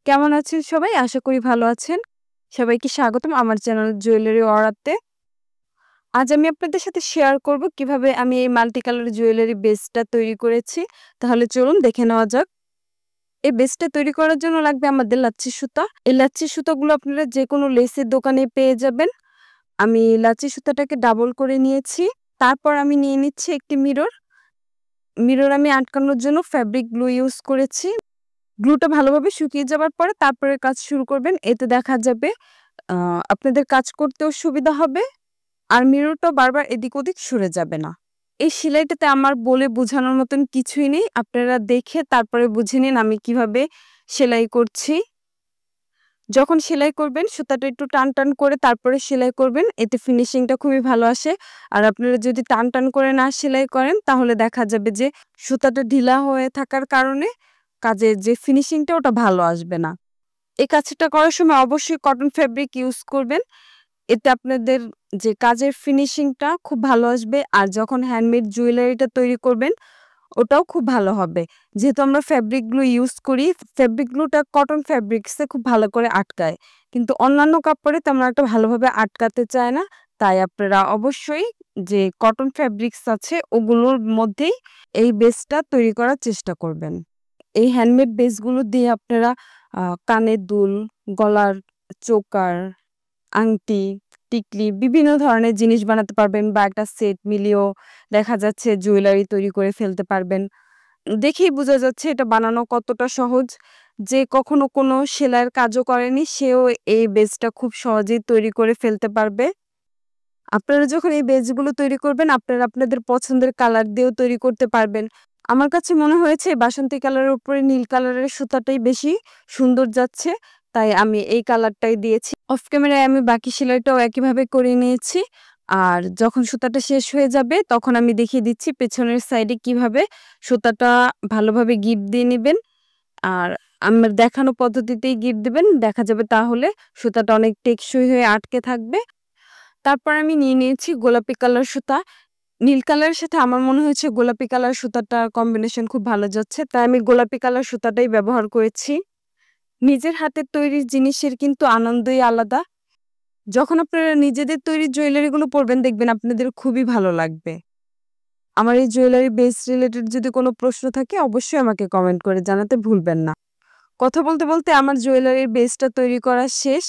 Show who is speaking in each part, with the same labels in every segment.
Speaker 1: কেমন আছেন সবাই? আশা করি ভালো আছেন। সবাইকে স্বাগতম আমার চ্যানেল জুয়েলারি অরাতে। আজ আমি আপনাদের সাথে শেয়ার করব কিভাবে আমি এই মাল্টি কালার জুয়েলারি বেসটা তৈরি করেছি। তাহলে চলুন দেখে নেওয়া যাক। এই বেসটা তৈরি করার জন্য লাগবে আমাদের লাচ্ছি সুতা। এই লাচ্ছি সুতাগুলো আপনারা যেকোনো লেসের দোকানে পেয়ে যাবেন। আমি লাচ্ছি সুতাটাকে ডাবল করে নিয়েছি। তারপর আমি নিয়ে নিচ্ছি একটি মিরর। মিরর আমি আটকানোর জন্য ফ্যাব্রিক গ্লু ইউজ করেছি। গ্লুটা ভালোভাবে শুকিয়ে যাবার পরে তারপরে কাজ শুরু করবেন। এতে দেখা যাবে আ আপনাদের কাজ করতেও সুবিধা হবে। আর মিররটাও বারবার এদিক ওদিক সরে যাবে না। এই সেলাইটাতে আমার বলে বোঝানোর মতন কিছুই নেই। আপনারা দেখে তারপরে বুঝে নিন আমি কিভাবে সেলাই করছি। যখন সেলাই করবেন সুতাটা একটু টান করে তারপরে সেলাই করবেন। এতে ফিনিশিংটা খুবই ভালো আসে। আর আপনারা যদি টান করে না সেলাই করেন তাহলে দেখা যাবে যে সুতাটা ঢিলা হয়ে থাকার কারণে কাজের যে ফিনিশিংটা ওটা ভালো আসবে না। এই কাজটা করার সময় অবশ্যই কটন ফ্যাব্রিক ইউজ করবেন। এতে আপনাদের যে কাজের ফিনিশিংটা খুব ভালো আসবে। আর যখন হ্যান্ডমেড জুয়েলারিটা তৈরি করবেন ওটাও খুব ভালো হবে। যেহেতু আমরা ফ্যাব্রিক গ্লু ইউজ করি, ফ্যাব্রিক গ্লুটা কটন ফ্যাব্রিক্সে খুব ভালো করে আটকায়। কিন্তু অন্যান্য কাপড়ে তেমন একটা ভালোভাবে আটকাতে চায় না। তাই আপনারা অবশ্যই যে কটন ফ্যাব্রিক্স আছে ওগুলোর মধ্যেই এই বেসটা তৈরি করার চেষ্টা করবেন। এই হ্যান্ডমেড বেসগুলো দিয়ে আপনারা কানের দুল, গলার চোকার, আংটি, টিকলি বিভিন্ন ধরনের জিনিস বানাতে পারবেন বা একটা সেট মিলিয়েও দেখা যাচ্ছে জুয়েলারি তৈরি করে ফেলতে পারবেন। দেখেই বোঝা যাচ্ছে এটা বানানো কতটা সহজ। যে কখনো কোনো সেলাইয়ের কাজও করেনি সেও এই বেসটা খুব সহজেই তৈরি করে ফেলতে পারবে। আপনারা যখন এই বেসগুলো তৈরি করবেন আপনারা আপনাদের পছন্দের কালার দিয়েও তৈরি করতে পারবেন। আমার কাছে মনে হয়েছে বাসন্তী কালারের উপরে নীল কালারের সুতাটাই বেশি সুন্দর যাচ্ছে। তাই আমি এই কালারটাই দিয়েছি। অফ ক্যামেরায় আমি বাকি সেলাইটাও একইভাবে করে নিয়েছি। আর যখন সুতাটা শেষ হয়ে যাবে তখন আমি দেখিয়ে দিচ্ছি পেছনের সাইডে কিভাবে সুতাটা ভালোভাবে গিঁট দিয়ে নিবেন। আর আমার দেখানো পদ্ধতিতেই গিঁট দিবেন। দেখা যাবে তাহলে সুতাটা অনেক টেকসই হয়ে আটকে থাকবে। তারপর আমি নিয়ে নিয়েছি গোলাপি কালার সুতা। নীল কালারের সাথে আমার মনে হয়েছে গোলাপি কালার সুতাটার কম্বিনেশন খুব ভালো যাচ্ছে। তাই আমি গোলাপি কালার সুতাটাই ব্যবহার করেছি। নিজের হাতের তৈরি জিনিসের কিন্তু আনন্দই আলাদা। যখন আপনারা নিজেদের তৈরি জুয়েলারিগুলো পরবেন দেখবেন আপনাদের খুবই ভালো লাগবে। আমার এই জুয়েলারি বেস রিলেটেড যদি কোনো প্রশ্ন থাকে অবশ্যই আমাকে কমেন্ট করে জানাতে ভুলবেন না। কথা বলতে আমার জুয়েলারির বেসটা তৈরি করা শেষ।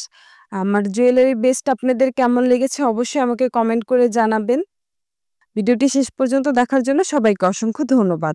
Speaker 1: আমার জুয়েলারির বেসটা আপনাদের কেমন লেগেছে অবশ্যই আমাকে কমেন্ট করে জানাবেন। ভিডিওটি শেষ পর্যন্ত দেখার জন্য সবাইকে অসংখ্য ধন্যবাদ।